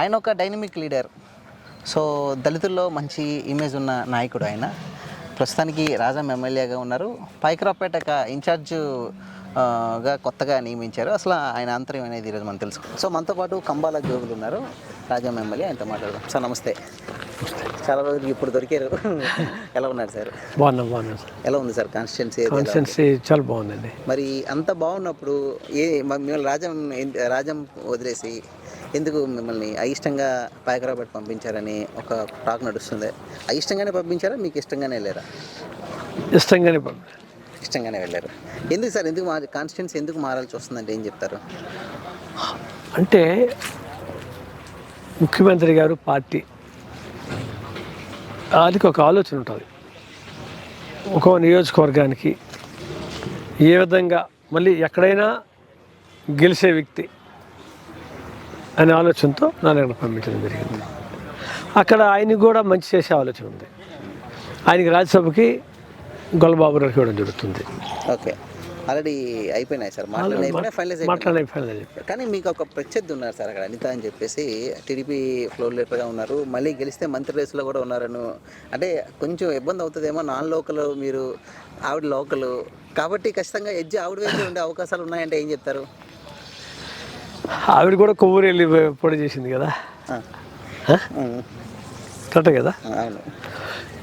ఆయన ఒక dynamic leader. So దళితుల్లో మంచి ఇమేజ్ ఉన్న నాయకుడు ఆయన. ప్రస్తుతానికి రాజం ఎమ్మెల్యేగా ఉన్నారు. పాయకరావుపేట ఇన్ఛార్జ్ గా కొత్తగా నియమించారు. అసలు ఆయన ఆంతర్యం అనేది ఈరోజు మనం తెలుసు. సో మనతో పాటు కంబాల జోగులు ఉన్నారు, రాజం ఎమ్మెల్యే. ఆయనతో మాట్లాడదాం. సార్ నమస్తే. చాలా రోజులు ఇప్పుడు దొరికారు. ఎలా ఉన్నారు సార్? బాగున్నాం సార్. ఎలా ఉంది సార్ కాన్స్టిట్యున్సీ? చాలా బాగుందండి. మరి అంత బాగున్నప్పుడు మిమ్మల్ని రాజం వదిలేసి ఎందుకు మిమ్మల్ని అయిష్టంగా పాయకరావుపేట పంపించారని ఒక టాక్ నడుస్తుంది. అయిష్టంగానే పంపించారా, మీకు ఇష్టంగానే వెళ్ళారా? ఇష్టంగానే వెళ్ళారు. ఎందుకు సార్, ఎందుకు కాన్స్టిట్యున్సీ ఎందుకు మారాల్సి వస్తుందంటే ఏం చెప్తారు? అంటే ముఖ్యమంత్రి గారు పార్టీ అది ఒక ఆలోచన ఉంటుంది. ఒక నియోజకవర్గానికి ఏ విధంగా మళ్ళీ ఎక్కడైనా గెలిచే వ్యక్తి అనే ఆలోచనతో నన్ను అక్కడ పంపించడం జరిగింది. అక్కడ ఆయనకి కూడా మంచి చేసే ఆలోచన ఉంది. ఆయనకి రాజ్యసభకి గొల్లబాబు గారికి ఇవ్వడం జరుగుతుంది. ఓకే, ఆల్రెడీ అయిపోయినాయి సార్, ఫైనలైజ్. కానీ మీకు ఒక ప్రత్యర్థి ఉన్నారు సార్ అక్కడ, అనిత అని చెప్పేసి టీడీపీ ఫ్లోర్ లీడర్గా ఉన్నారు. మళ్ళీ గెలిస్తే మంత్రి రేసులో కూడా ఉన్నారను. అంటే కొంచెం ఇబ్బంది అవుతుందేమో, నాన్ లోకల్, మీరు ఆవిడ లోకల్ కాబట్టి ఖచ్చితంగా ఎడ్జ్ ఆవిడ వైపు ఉండే అవకాశాలు ఉన్నాయంటే ఏం చెప్తారు? ఆవిడ కూడా కొవ్వూరు వెళ్ళి పొడి చేసింది కదా, కరెక్ట్ కదా. అవును.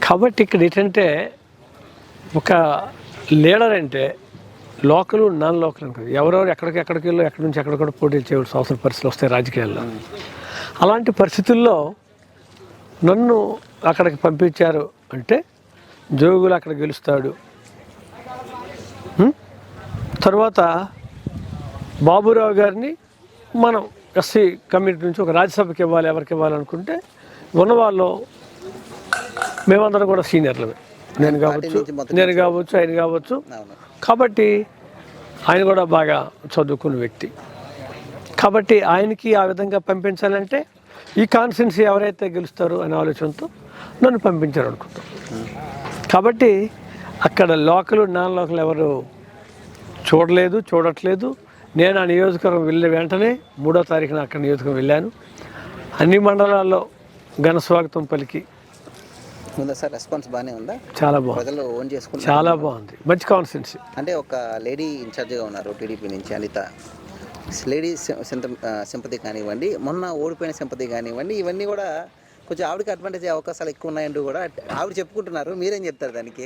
కాబట్టి ఇక్కడ ఏంటంటే ఒక లీడర్ అంటే లోకల్, నాన్ లోకల్ అనుకోదు. ఎవరెవరు ఎక్కడికి వెళ్ళో ఎక్కడి నుంచి ఎక్కడ కూడా పోటీలు చేయవలసిన అవసరం పరిస్థితులు వస్తాయి రాజకీయాల్లో. అలాంటి పరిస్థితుల్లో నన్ను అక్కడికి పంపించారు అంటే జోగులు అక్కడ గెలుస్తాడు. తర్వాత బాబురావు గారిని మనం ఎస్సీ కమ్యూనిటీ నుంచి ఒక రాజ్యసభకి ఇవ్వాలి, ఎవరికి ఇవ్వాలనుకుంటే ఉన్నవాళ్ళు మేమందరం కూడా సీనియర్లమే. నేను కావచ్చు ఆయన కావచ్చు. కాబట్టి ఆయన కూడా బాగా చదువుకున్న వ్యక్తి కాబట్టి ఆయనకి ఆ విధంగా పంపించాలంటే ఈ కాన్స్టిట్యున్సీ ఎవరైతే గెలుస్తారో అనే ఆలోచనతో నన్ను పంపించారు అనుకుంటాం. కాబట్టి అక్కడ లోకల్, నాన్ లోకల్ ఎవరు చూడట్లేదు. నేను ఆ నియోజకవర్గం వెళ్ళిన వెంటనే 3వ తారీఖున అక్కడ నియోజకవర్గం వెళ్ళాను. అన్ని మండలాల్లో ఘన స్వాగతం పలికి ఉందా సార్? రెస్పాన్స్ బాగానే ఉందా? చాలా బాగుంది. ప్రజలు ఓన్ చేసుకుంటారు. చాలా బాగుంది, మంచి కాన్స్టిట్యున్సీ. అంటే ఒక లేడీ ఇన్ఛార్జ్గా ఉన్నారు టీడీపీ నుంచి, అనిత. లేడీ సింపతి కానివ్వండి, మొన్న ఓడిపోయిన సింపతి కానివ్వండి, ఇవన్నీ కూడా కొంచెం ఆవిడకి అడ్వాంటేజ్ అవకాశాలు ఎక్కువ ఉన్నాయంటూ కూడా ఆవిడ చెప్పుకుంటున్నారు. మీరేం చెప్తారు దానికి?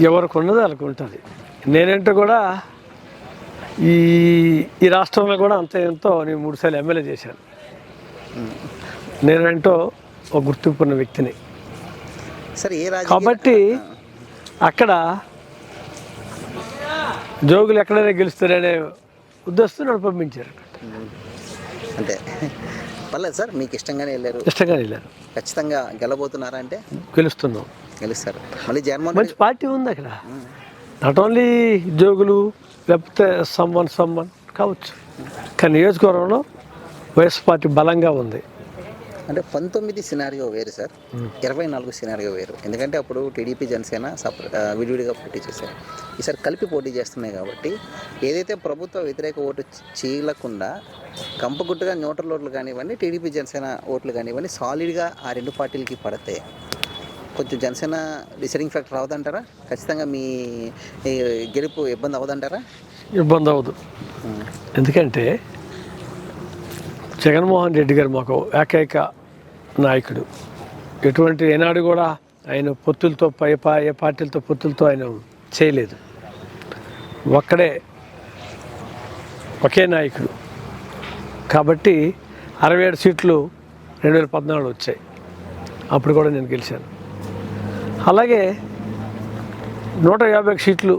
ఎవరికి ఉన్నది వాళ్ళకి ఉంటుంది. నేనంటే కూడా ఈ రాష్ట్రంలో కూడా అంత ఎంతో నేను 3 సార్లు ఎమ్మెల్యే చేశాను. నేనంటో ఒక గుర్తింపు ఉన్న వ్యక్తిని. కాబట్టి అక్కడ జోగులు ఎక్కడైనా గెలుస్తారనే ఉద్దేశంతో నన్ను పంపించారు. అంటే పర్లేదు సార్, మీకు ఇష్టంగానే వెళ్ళారు. ఖచ్చితంగా గెలబోతున్నారా? అంటే గెలుస్తారు. మళ్ళీ జగన్మోహన్ మంచి పార్టీ ఉంది అక్కడ. నాట్ ఓన్లీ జోగులు, లేకపోతే సమ్మన్ కావచ్చు, కానీ నియోజకవర్గంలో వైఎస్ పార్టీ బలంగా ఉంది. అంటే 19 సినారియో వేరు సార్, 24 సినారియో వేరు. ఎందుకంటే అప్పుడు టీడీపీ, జనసేన విడివిడిగా పోటీ చేశారు. ఈసారి కలిపి పోటీ చేస్తున్నాయి కాబట్టి ఏదైతే ప్రభుత్వ వ్యతిరేక ఓటు చీలకుండా కంపగుట్టుగా న్యూట్రల్ ఓట్లు కానివ్వండి, టీడీపీ, జనసేన ఓట్లు కానివ్వండి, సాలిడ్గా ఆ 2 పార్టీలకి పడితే కొంచెం జనసేన డిసైడింగ్ ఫ్యాక్టర్ అవదంటారా? ఖచ్చితంగా మీ గెలుపు ఇబ్బంది అవదంటారా? ఇబ్బంది అవ్వదు. ఎందుకంటే జగన్మోహన్ రెడ్డి గారు మాకు ఏకైక నాయకుడు. ఎటువంటి ఏనాడు కూడా ఆయన పొత్తులతో ఏ పార్టీలతో పొత్తులతో ఆయన చేయలేదు. ఒకే నాయకుడు. కాబట్టి 67 సీట్లు 2014 వచ్చాయి. అప్పుడు కూడా నేను గెలిచాను. అలాగే 150 సీట్లు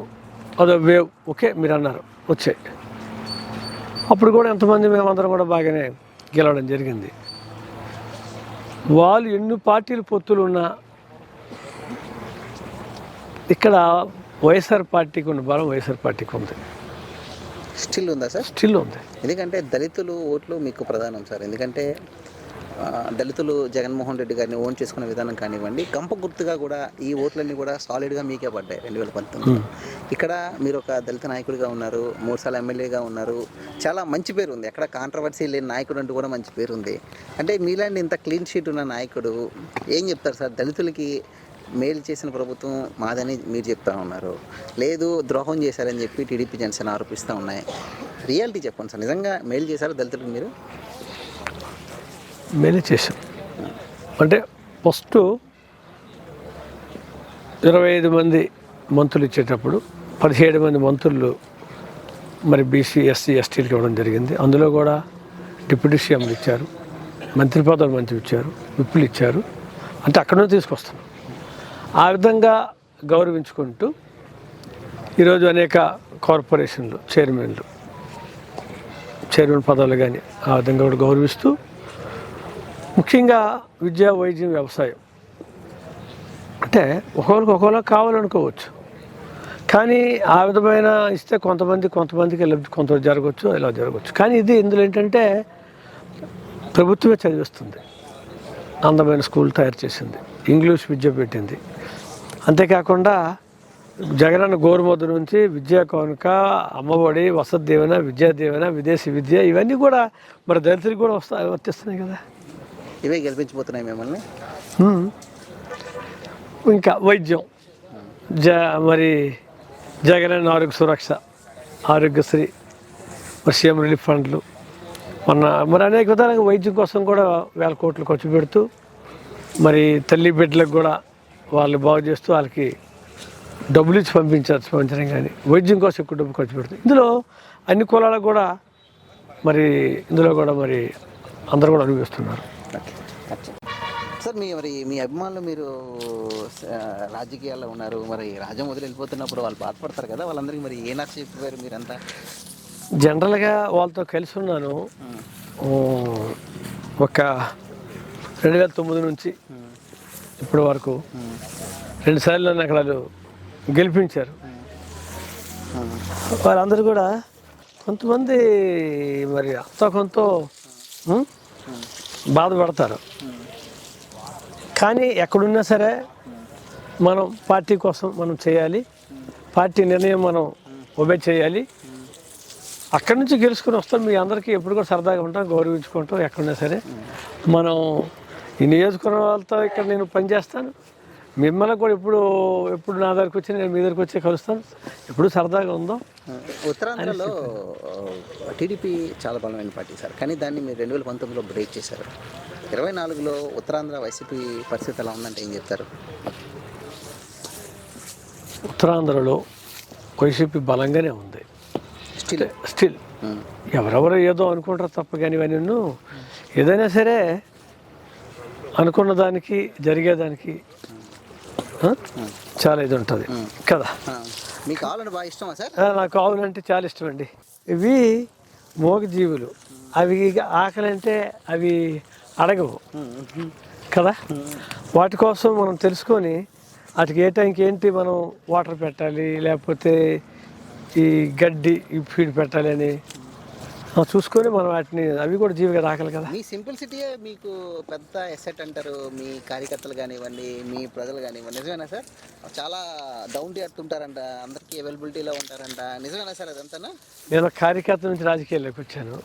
అదో వేవ్ ఓకే మీరు అన్నారు వచ్చాయి. అప్పుడు కూడా ఎంతమంది మేమందరం కూడా బాగానే గెలవడం జరిగింది. వాళ్ళు ఎన్ని పార్టీలు పొత్తులు ఉన్నా ఇక్కడ వైఎస్ఆర్ పార్టీకి ఉన్న బలం వైఎస్ఆర్ పార్టీకి ఉంది. స్టిల్ ఉందా సార్? స్టిల్ ఉంది. ఎందుకంటే దళితులు ఓట్లు మీకు ప్రధానం సార్. ఎందుకంటే దళితులు జగన్మోహన్ రెడ్డి గారిని ఓన్ చేసుకునే విధానం కానివ్వండి, గంప గుర్తుగా కూడా ఈ ఓట్లన్నీ కూడా సాలిడ్గా మీకే పడ్డాయి 2019. ఇక్కడ మీరు ఒక దళిత నాయకుడిగా ఉన్నారు, 3 సార్లు ఎమ్మెల్యేగా ఉన్నారు, చాలా మంచి పేరు ఉంది, ఎక్కడ కాంట్రవర్సీ లేని నాయకుడు అంటూ కూడా మంచి పేరు ఉంది. అంటే మీలాంటి ఇంత క్లీన్ షీట్ ఉన్న నాయకుడు ఏం చెప్తారు సార్? దళితులకి మేలు చేసిన ప్రభుత్వం మాదని మీరు చెప్తా ఉన్నారు, లేదు ద్రోహం చేశారని చెప్పి టీడీపీ జనసేన ఆరోపిస్తూ ఉన్నాయి. రియాలిటీ చెప్పండి సార్, నిజంగా మేలు చేశారు దళితులకు మీరు? మేలే చేశాం. అంటే ఫస్ట్ 25 మంది మంత్రులు ఇచ్చేటప్పుడు 17 మంది మంత్రులు మరి బీసీ ఎస్సీ ఎస్టీలకు ఇవ్వడం జరిగింది. అందులో కూడా డిప్యూటీ సీఎంలు ఇచ్చారు, మంత్రి పదవులు మంచివి ఇచ్చారు, విప్పులు ఇచ్చారు. అంటే అక్కడ నుంచి తీసుకొస్తున్నాం. ఆ విధంగా గౌరవించుకుంటూ ఈరోజు అనేక కార్పొరేషన్లు చైర్మన్ పదవులు కానీ ఆ విధంగా కూడా గౌరవిస్తూ, ముఖ్యంగా విద్యా, వైద్యం, వ్యవసాయం అంటే ఒకరికి కావాలనుకోవచ్చు, కానీ ఆ విధమైన ఇస్తే కొంతమందికి కొంత జరగవచ్చు, ఇలా జరగవచ్చు. కానీ ఇందులో ఏంటంటే ప్రభుత్వమే చదివిస్తుంది, అందమైన స్కూల్ తయారు చేసింది, ఇంగ్లీష్ విద్య పెట్టింది. అంతేకాకుండా జగనన్న గోరుముద్ద నుంచి విద్యా కానుక, అమ్మఒడి, వసతి దీవెన, విద్యా దీవెన, విదేశీ విద్య ఇవన్నీ కూడా మరి దళితులకు కూడా వర్తిస్తున్నాయి కదా. ఇవే గెలిపించిపోతున్నాయి మిమ్మల్ని. ఇంకా వైద్యం, మరి జగనన్న ఆరోగ్య సురక్ష, ఆరోగ్యశ్రీ, మరి సీఎం రిలీఫ్ ఫండ్లు, మరి అనేక విధాలుగా వైద్యం కోసం కూడా 1000 కోట్లు ఖర్చు పెడుతూ, మరి తల్లి బిడ్డలకు కూడా వాళ్ళు బాగు చేస్తూ వాళ్ళకి డబ్బులు ఇచ్చి పంపించడం కానీ వైద్యం కోసం ఎక్కువ డబ్బు ఖర్చు పెడుతుంది. ఇందులో అన్ని కులాలకు కూడా మరి అందరూ కూడా అనుభవిస్తున్నారు. సార్ మీ అభిమానులు మీరు రాజకీయాల్లో ఉన్నారు, మరి రాజ్యం వదిలి వెళ్ళిపోతున్నప్పుడు వాళ్ళు బాధపడతారు కదా, వాళ్ళందరికీ మరి ఏ నచ్చ చెప్పారు మీరంతా? జనరల్గా వాళ్ళతో కలిసి ఉన్నాను. ఒక 2009 నుంచి ఇప్పటి వరకు 2 సార్లు నన్ను అక్కడ గెలిపించారు. వాళ్ళందరూ కూడా కొంతమంది మరి అంతో కొంత బాధపడతారు. కానీ ఎక్కడున్నా సరే మనం పార్టీ కోసం మనం చేయాలి, పార్టీ నిర్ణయం మనం ఒబే చేయాలి. అక్కడి నుంచి గెలుచుకుని వస్తాం. మీ అందరికీ ఎప్పుడు కూడా సరదాగా ఉంటాం, గౌరవించుకుంటాం. ఎక్కడున్నా సరే మనం ఈ నియోజకవర్గం వాళ్ళతో ఇక్కడ నేను పనిచేస్తాను. మిమ్మల్ని కూడా ఎప్పుడు నా దగ్గరికి వచ్చి నేను మీ దగ్గరికి వచ్చి కలుస్తాను. ఎప్పుడు సరదాగా ఉందాం. ఉత్తరాంధ్రలో టీడీపీ చాలా బలమైన పార్టీ సార్, కానీ దాన్ని మీరు 2019లో బ్రేక్ చేశారు. 24లో ఉత్తరాంధ్ర వైసీపీ పరిస్థితి ఎలా ఉందంటే ఏం చెప్తారు? ఉత్తరాంధ్రలో వైసీపీ బలంగానే ఉంది స్టిల్. ఎవరెవరో ఏదో అనుకుంటారు తప్ప, కానీ ఇవన్నీ ఏదైనా సరే అనుకున్న దానికి జరిగేదానికి చాలా ఇది ఉంటుంది కదా. మీకు ఆవులంటే బాగా ఇష్టమా సార్? నాకు ఆవులంటే చాలా ఇష్టం అండి. ఇవి మోగ జీవులు, అవి ఆకలి అంటే అవి అడగవు కదా. వాటి కోసం మనం తెలుసుకొని వాటికి ఏ టైంకి ఏంటి మనం వాటర్ పెట్టాలి, లేకపోతే ఈ గడ్డి ఈ ఫీడ్ పెట్టాలి అని చూసుకొని మనం వాటిని, అవి కూడా జీవిగా రాకలి కదా. మీ సింప్లిసిటీయే మీకు పెద్ద ఎసెట్ అంటారు. మీ కార్యకర్తలు కానివ్వండి, మీ ప్రజలు కానివ్వండి, నిజమేనా సార్? చాలా డౌన్ టు ఎర్త్ ఉంటారంట, అందరికీ అవైలబిలిటీలో ఉంటారంట, నిజమేనా సార్ అదంతా? నేను కార్యకర్త నుంచి రాజకీయాల్లోకి వచ్చాను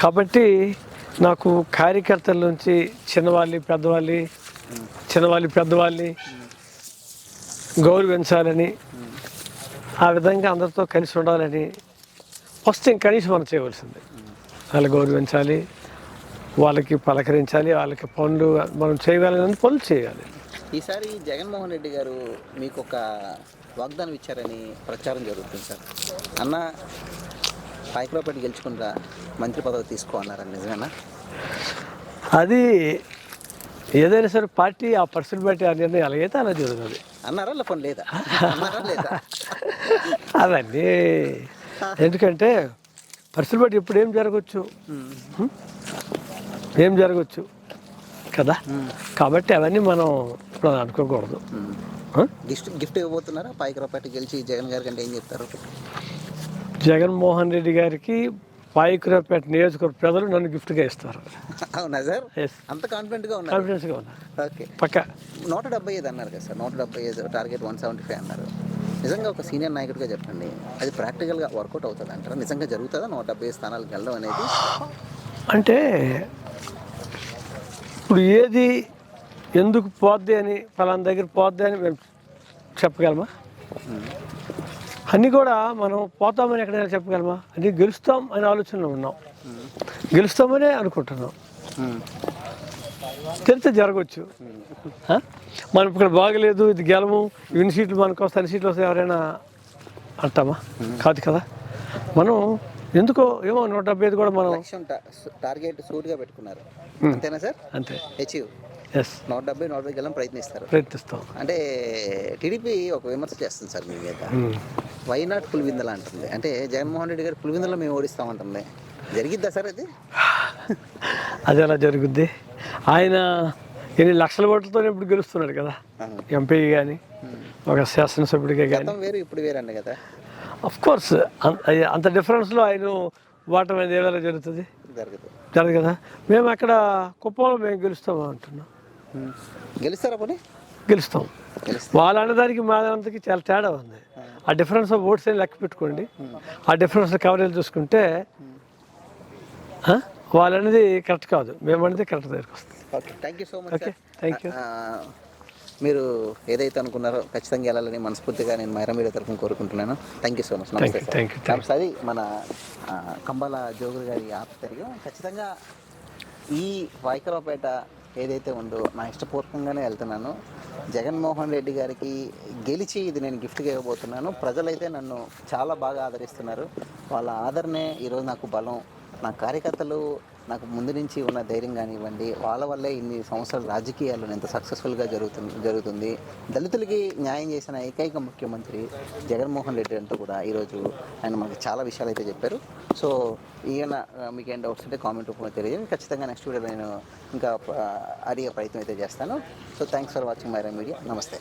కాబట్టి నాకు కార్యకర్తల నుంచి చిన్నవాళ్ళని పెద్దవాళ్ళని గౌరవించాలని, ఆ విధంగా అందరితో కలిసి ఉండాలని ఫస్ట్ కనీసం మనం చేయవలసింది. వాళ్ళు గౌరవించాలి, వాళ్ళకి పలకరించాలి, వాళ్ళకి పనులు మనం చేయగలిగిన పనులు చేయాలి. ఈసారి జగన్మోహన్ రెడ్డి గారు మీకు ఒక వాగ్దానం ఇచ్చారని ప్రచారం జరుగుతుంది సార్. అన్న పాయకరావుపేట గెలుచుకుంటా మంత్రి పదవి తీసుకో అన్నారని, నిజమేనా? అది ఏదైనా సరే పార్టీ ఆ పరిస్థితి బట్టి ఆ నిర్ణయం ఎలాగైతే అలా జరుగుతుంది. అన్నారా లేకపోతే లేదా? అవన్నీ ఎందుకంటే పరిస్థితి బట్టి ఇప్పుడు ఏం జరగవచ్చు కదా. కాబట్టి అవన్నీ మనం ఇప్పుడు అనుకోకూడదు. గిఫ్ట్ ఇవ్వబోతున్నారా పాయకరావుపేట గెలిచి జగన్ గారి కంటే? ఏం చెప్తారు? జగన్మోహన్ రెడ్డి గారికి పాయకురావుపేట నియోజకవర్గ ప్రజలు నన్ను గిఫ్ట్గా ఇస్తారు. అవునా సార్? ఎస్, అంత కాన్ఫిడెంట్గా ఉన్నారు? కాన్ఫిడెన్స్గా ఉన్నా. ఓకే. పక్క 175 అన్నారు కదా సార్, 175 టార్గెట్ 175 అన్నారు. నిజంగా ఒక సీనియర్ నాయకుడిగా చెప్పండి, అది ప్రాక్టికల్గా వర్కౌట్ అవుతుంది అంటారా? నిజంగా జరుగుతుందా 175 స్థానాలకు వెళ్ళడం అనేది? అంటే ఇప్పుడు ఏది ఎందుకు పోద్ది అని ఫలానా దగ్గర పోద్ది అని మేము చెప్పగలమా? అన్నీ కూడా మనం పోతామని ఎక్కడైనా చెప్పగలమా? అన్నీ గెలుస్తాం అనే ఆలోచనలో ఉన్నాం, గెలుస్తామనే అనుకుంటున్నాం. తెలిస్తే జరగవచ్చు. మనం ఇక్కడ బాగలేదు, ఇది గెలము, ఇన్ని సీట్లు మనకు వస్తాయి, అన్ని సీట్లు వస్తాయి ఎవరైనా అంటామా? కాదు కదా. మనం ఎందుకో ఏమో 175 కూడా మనం టార్గెట్ సూట్గా పెట్టుకున్నారు, అంతేనా సార్? అంతే, అచీవ్. ఎస్, 170 గెలం ప్రయత్నిస్తాం. అంటే టీడీపీ ఒక విమర్శ చేస్తుంది సార్ మీ మీద, వైనాట్ పులివిందల అంటుంది. అంటే జగన్మోహన్ రెడ్డి గారు పులివిందలో మేము ఓడిస్తామంటుంది. జరిగిద్దా సార్ అది? అది ఎలా జరుగుద్ది? ఆయన ఎన్ని లక్షల ఓట్లతో ఇప్పుడు గెలుస్తున్నాడు కదా, ఎంపీ కానీ ఒక శాసనసభ్యుడిగా కానీ. వేరు ఇప్పుడు వేరు అండి కదా. అఫ్ కోర్స్ అంత డిఫరెన్స్లో ఆయన ఓటం అనేది ఏమైనా జరుగుతుంది? జరగదు కదా. మేము అక్కడ కుప్పంలో మేము గెలుస్తాము అంటున్నాం. గెలుస్తారా? పోనీ గెలుస్తాం. వాళ్ళ అన్నదానికి మా దానికి చాలా తేడా ఉంది. ఆ డిఫరెన్స్ ఆఫ్ ఓట్స్ అని లెక్క పెట్టుకోండి, ఆ డిఫరెన్స్ కవరేజ్ చూసుకుంటే వాళ్ళు అనేది కరెక్ట్ కాదు, మేము అనేది కరెక్ట్ దగ్గరికి వస్తుంది. Okay, thank you so much. Okay, thank you. మీరు ఏదైతే అనుకున్నారో ఖచ్చితంగా వెళ్ళాలని మనస్ఫూర్తిగా నేను మైరా మీడియా తరఫున కోరుకుంటున్నాను. Thank you so much. నమస్తే సార్. అది మన కంబాల జోగురు గారి ఆప్తరిగా ఖచ్చితంగా ఈ పాయకురావుపేట ఏదైతే ఉందో నా ఇష్టపూర్వకంగానే వెళ్తున్నాను. జగన్మోహన్ రెడ్డి గారికి గెలిచి ఇది నేను గిఫ్ట్గా ఇవ్వబోతున్నాను. ప్రజలైతే నన్ను చాలా బాగా ఆదరిస్తున్నారు. వాళ్ళ ఆదరణే ఈరోజు నాకు బలం. నా కార్యకర్తలు నాకు ముందు నుంచి ఉన్న ధైర్యం కానివ్వండి, వాళ్ళ వల్లే ఇన్ని సంవత్సరాల రాజకీయాల్లో ఎంత సక్సెస్ఫుల్గా జరుగుతుంది. దళితులకి న్యాయం చేసిన ఏకైక ముఖ్యమంత్రి జగన్మోహన్ రెడ్డి అంటూ కూడా ఈరోజు ఆయన మనకి చాలా విషయాలు అయితే చెప్పారు. సో ఈయన మీకు ఏం డౌట్స్ ఉంటే కామెంట్ రూపంలో తెలియజేయండి. ఖచ్చితంగా నెక్స్ట్ వీడియోలో నేను ఇంకా అడిగే ప్రయత్నం అయితే చేస్తాను. So thanks for watching Myra Media. నమస్తే.